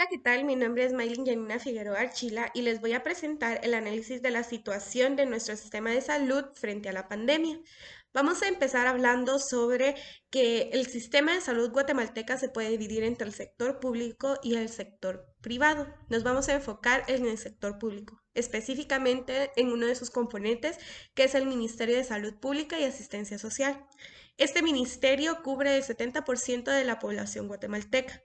Hola, ¿qué tal? Mi nombre es Maylin Janina Figueroa Archila y les voy a presentar el análisis de la situación de nuestro sistema de salud frente a la pandemia. Vamos a empezar hablando sobre que el sistema de salud guatemalteca se puede dividir entre el sector público y el sector privado. Nos vamos a enfocar en el sector público, específicamente en uno de sus componentes, que es el Ministerio de Salud Pública y Asistencia Social. Este ministerio cubre el 70% de la población guatemalteca.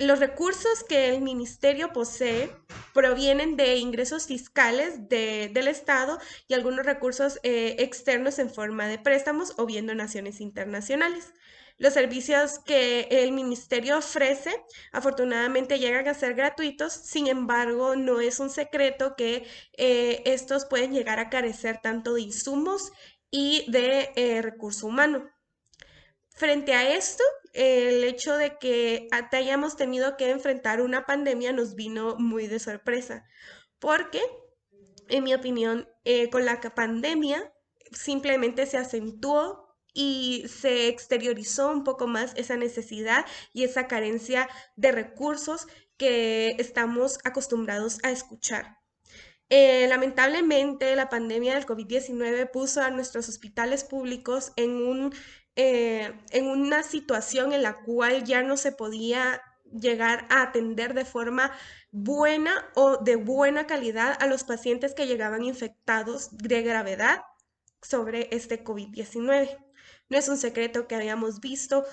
Los recursos que el ministerio posee provienen de ingresos fiscales del Estado y algunos recursos externos en forma de préstamos o bien donaciones internacionales. Los servicios que el ministerio ofrece afortunadamente llegan a ser gratuitos, sin embargo, no es un secreto que estos pueden llegar a carecer tanto de insumos y de recurso humano. Frente a esto, el hecho de que hayamos tenido que enfrentar una pandemia nos vino muy de sorpresa, porque, en mi opinión, con la pandemia simplemente se acentuó y se exteriorizó un poco más esa necesidad y esa carencia de recursos que estamos acostumbrados a escuchar. Lamentablemente, la pandemia del COVID-19 puso a nuestros hospitales públicos en una situación en la cual ya no se podía llegar a atender de forma buena o de buena calidad a los pacientes que llegaban infectados de gravedad sobre este COVID-19. No es un secreto que habíamos visto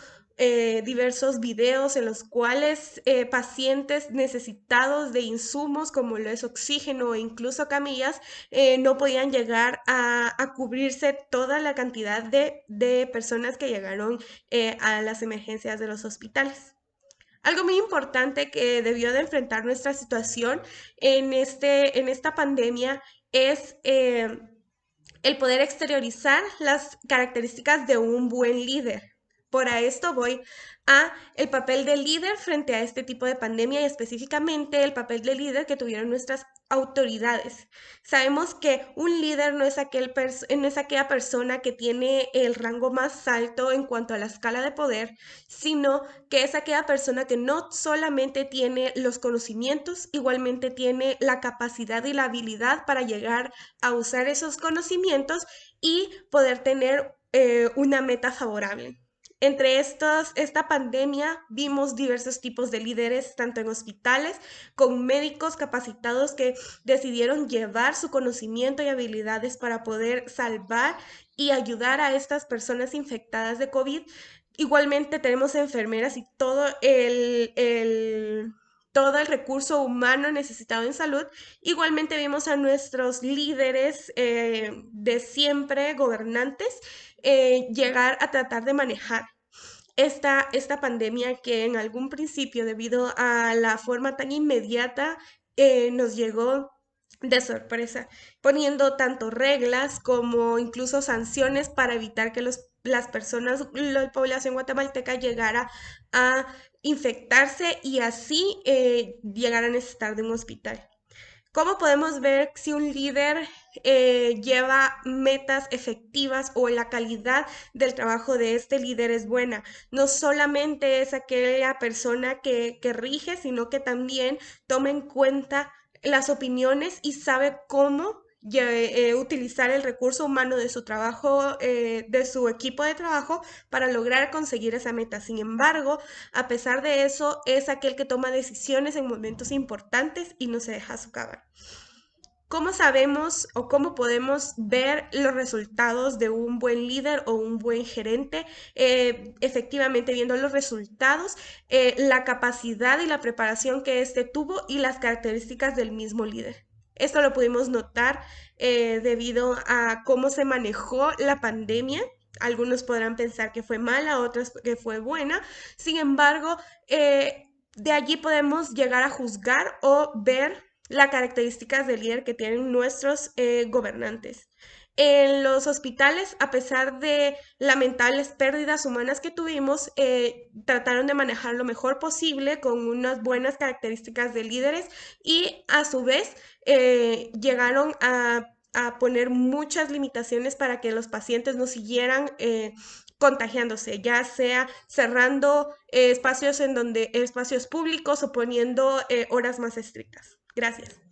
diversos videos en los cuales pacientes necesitados de insumos como lo es oxígeno e incluso camillas no podían llegar a cubrirse toda la cantidad de personas que llegaron a las emergencias de los hospitales. Algo muy importante que debió de enfrentar nuestra situación en esta pandemia es el poder exteriorizar las características de un buen líder. Por esto voy a el papel de líder frente a este tipo de pandemia y específicamente el papel de líder que tuvieron nuestras autoridades. Sabemos que un líder no es aquella persona que tiene el rango más alto en cuanto a la escala de poder, sino que es aquella persona que no solamente tiene los conocimientos, igualmente tiene la capacidad y la habilidad para llegar a usar esos conocimientos y poder tener una meta favorable. Entre esta pandemia vimos diversos tipos de líderes, tanto en hospitales, con médicos capacitados que decidieron llevar su conocimiento y habilidades para poder salvar y ayudar a estas personas infectadas de COVID. Igualmente tenemos enfermeras y todo el recurso humano necesitado en salud. Igualmente vimos a nuestros líderes de siempre, gobernantes, llegar a tratar de manejar esta pandemia que en algún principio, debido a la forma tan inmediata, nos llegó de sorpresa, poniendo tanto reglas como incluso sanciones para evitar que las personas, la población guatemalteca llegara a infectarse y así llegar a necesitar de un hospital. ¿Cómo podemos ver si un líder lleva metas efectivas o la calidad del trabajo de este líder es buena? No solamente es aquella persona que rige, sino que también toma en cuenta las opiniones y sabe cómo utilizar el recurso humano de su trabajo, de su equipo de trabajo para lograr conseguir esa meta. Sin embargo, a pesar de eso, es aquel que toma decisiones en momentos importantes y no se deja socavar. ¿Cómo sabemos o cómo podemos ver los resultados de un buen líder o un buen gerente? Efectivamente, viendo los resultados, la capacidad y la preparación que éste tuvo y las características del mismo líder. Esto lo pudimos notar debido a cómo se manejó la pandemia. Algunos podrán pensar que fue mala, otros que fue buena. Sin embargo, de allí podemos llegar a juzgar o ver las características de líder que tienen nuestros gobernantes. En los hospitales, a pesar de lamentables pérdidas humanas que tuvimos, trataron de manejar lo mejor posible con unas buenas características de líderes y a su vez llegaron a poner muchas limitaciones para que los pacientes no siguieran contagiándose, ya sea cerrando espacios en donde espacios públicos o poniendo horas más estrictas. Gracias.